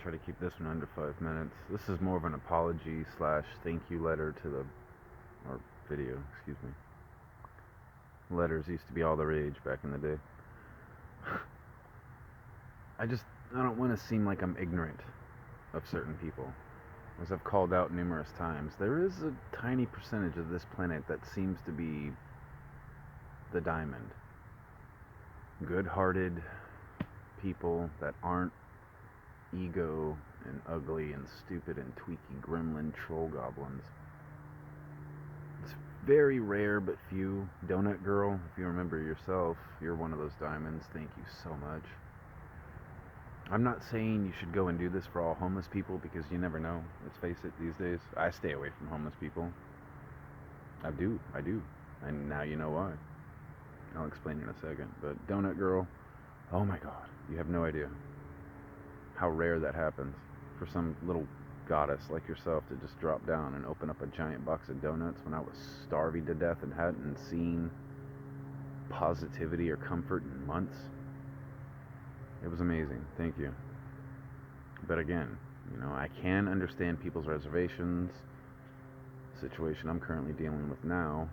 try to keep this one under 5 minutes. This is more of an apology slash thank you letter to the, or video, excuse me. Letters used to be all the rage back in the day. I don't want to seem like I'm ignorant of certain people. As I've called out numerous times, there is a tiny percentage of this planet that seems to be the diamond. Good-hearted people that aren't ego and ugly and stupid and tweaky gremlin troll goblins. It's very rare but few. Donut Girl, if you remember yourself, you're one of those diamonds. Thank you so much. I'm not saying you should go and do this for all homeless people, because you never know. Let's face it, these days, I stay away from homeless people. I do. And now you know why. I'll explain in a second. But Donut Girl, oh my god, you have no idea how rare that happens for some little goddess like yourself to just drop down and open up a giant box of donuts when I was starving to death and hadn't seen positivity or comfort in months. It was amazing. Thank you. But again, I can understand people's reservations. The situation I'm currently dealing with now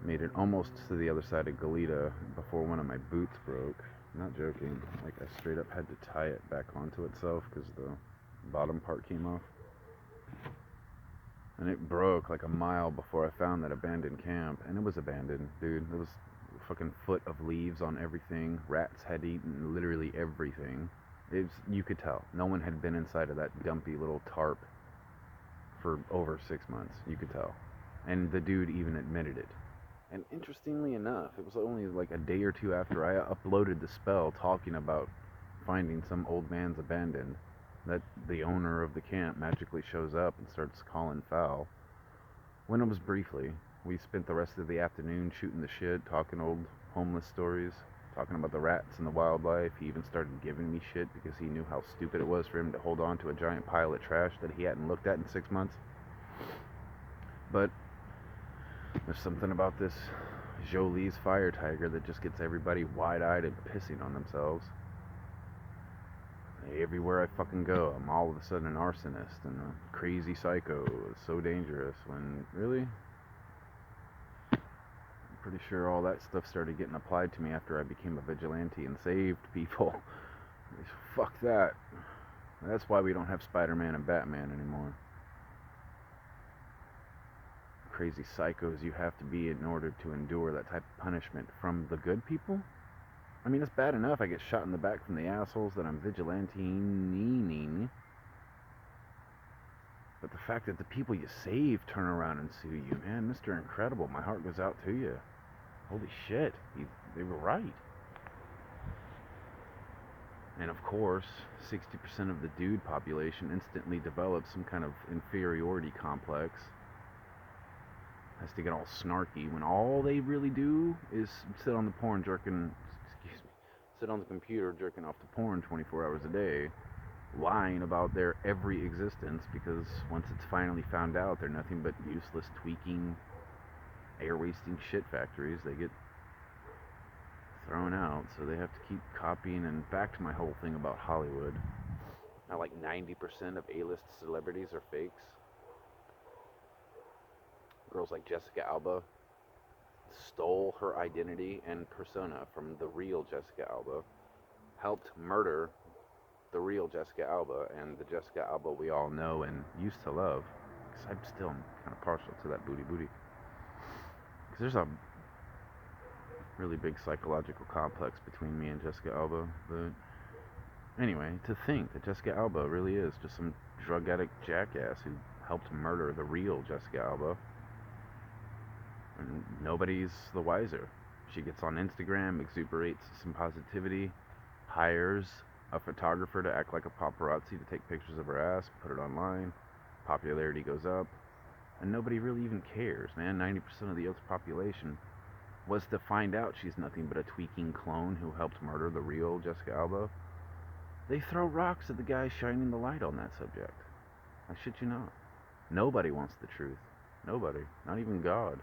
made it almost to the other side of Goleta before one of my boots broke. I'm not joking. Like, I straight up had to tie it back onto itself because the bottom part came off. And it broke like a mile before I found that abandoned camp. And it was abandoned, dude. There was a fucking foot of leaves on everything. Rats had eaten literally everything. You could tell. No one had been inside of that dumpy little tarp for over 6 months. You could tell. And the dude even admitted it. And interestingly enough, it was only like a day or two after I uploaded the spell talking about finding some old man's abandoned that the owner of the camp magically shows up and starts calling foul. When it was briefly, we spent the rest of the afternoon shooting the shit, talking old homeless stories, talking about the rats and the wildlife. He even started giving me shit because he knew how stupid it was for him to hold on to a giant pile of trash that he hadn't looked at in 6 months. But there's something about this Jolie's fire tiger that just gets everybody wide-eyed and pissing on themselves. Everywhere I fucking go, I'm all of a sudden an arsonist and a crazy psycho. It's so dangerous when, really? I'm pretty sure all that stuff started getting applied to me after I became a vigilante and saved people. Fuck that. That's why we don't have Spider-Man and Batman anymore. Crazy psychos you have to be in order to endure that type of punishment from the good people? I mean, it's bad enough I get shot in the back from the assholes that I'm vigilanting. But the fact that the people you save turn around and sue you, man, Mr. Incredible, my heart goes out to you. Holy shit, they were right. And of course, 60% of the dude population instantly develops some kind of inferiority complex. Has to get all snarky when all they really do is sit on the computer jerking off to porn 24 hours a day, lying about their every existence, because once it's finally found out they're nothing but useless, tweaking, air-wasting shit factories, they get thrown out, so they have to keep copying. And back to my whole thing about Hollywood. Now, like 90% of A-list celebrities are fakes. Girls like Jessica Alba stole her identity and persona from the real Jessica Alba, helped murder the real Jessica Alba, and the Jessica Alba we all know and used to love. Because I'm still kind of partial to that booty. Because there's a really big psychological complex between me and Jessica Alba. But anyway, to think that Jessica Alba really is just some drug addict jackass who helped murder the real Jessica Alba, and nobody's the wiser. She gets on Instagram, exuberates some positivity, hires a photographer to act like a paparazzi to take pictures of her ass, put it online, popularity goes up, and nobody really even cares, man. 90% of the Earth's population was to find out she's nothing but a tweaking clone who helped murder the real Jessica Alba. They throw rocks at the guy shining the light on that subject. I shit you not. Nobody wants the truth. Nobody. Not even God.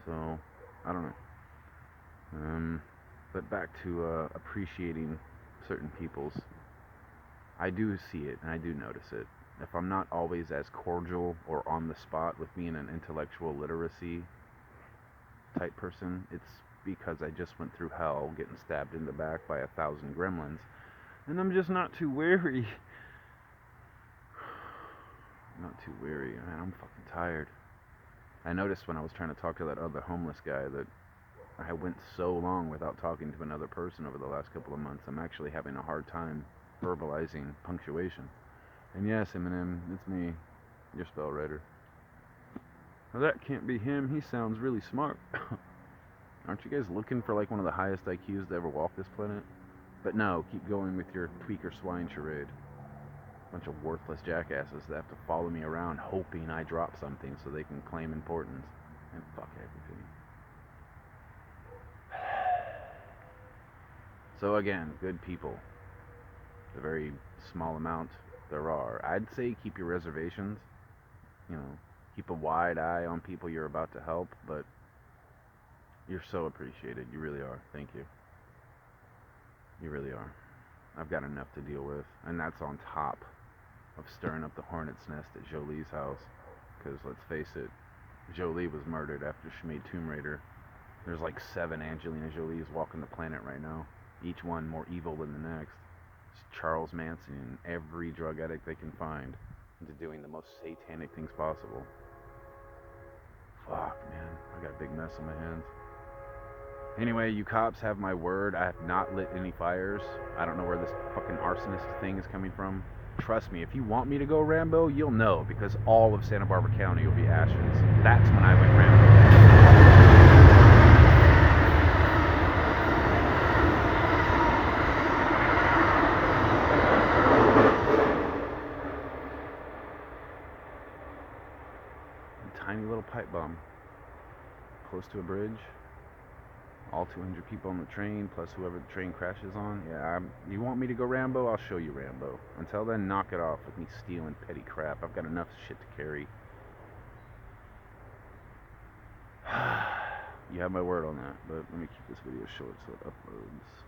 So, I don't know. But back to appreciating certain people's. I do see it and I do notice it. If I'm not always as cordial or on the spot with being an intellectual literacy type person, it's because I just went through hell getting stabbed in the back by 1,000 gremlins, and I'm just not too wary. Not too wary, man. I'm fucking tired. I noticed when I was trying to talk to that other homeless guy that I went so long without talking to another person over the last couple of months. I'm actually having a hard time verbalizing punctuation. And yes, Eminem, it's me, your spell writer. Well, that can't be him. He sounds really smart. Aren't you guys looking for like one of the highest IQs to ever walk this planet? But no, keep going with your tweaker swine charade. Bunch of worthless jackasses that have to follow me around hoping I drop something so they can claim importance. And fuck everything. So again, good people. The very small amount there are. I'd say keep your reservations. You know, keep a wide eye on people you're about to help, but you're so appreciated. You really are. Thank you. You really are. I've got enough to deal with, and that's on top of stirring up the hornet's nest at Jolie's house. Because let's face it, Jolie was murdered after she made Tomb Raider. There's like 7 Angelina Jolies walking the planet right now, each one more evil than the next. It's Charles Manson and every drug addict they can find into doing the most satanic things possible. Fuck, man. I got a big mess on my hands. Anyway, you cops have my word. I have not lit any fires. I don't know where this fucking arsonist thing is coming from. Trust me, if you want me to go Rambo, you'll know, because all of Santa Barbara County will be ashes. That's when I went Rambo. Tiny little pipe bomb. Close to a bridge. All 200 people on the train, plus whoever the train crashes on. Yeah, you want me to go Rambo? I'll show you Rambo. Until then, knock it off with me stealing petty crap. I've got enough shit to carry. You have my word on that, but let me keep this video short so it uploads.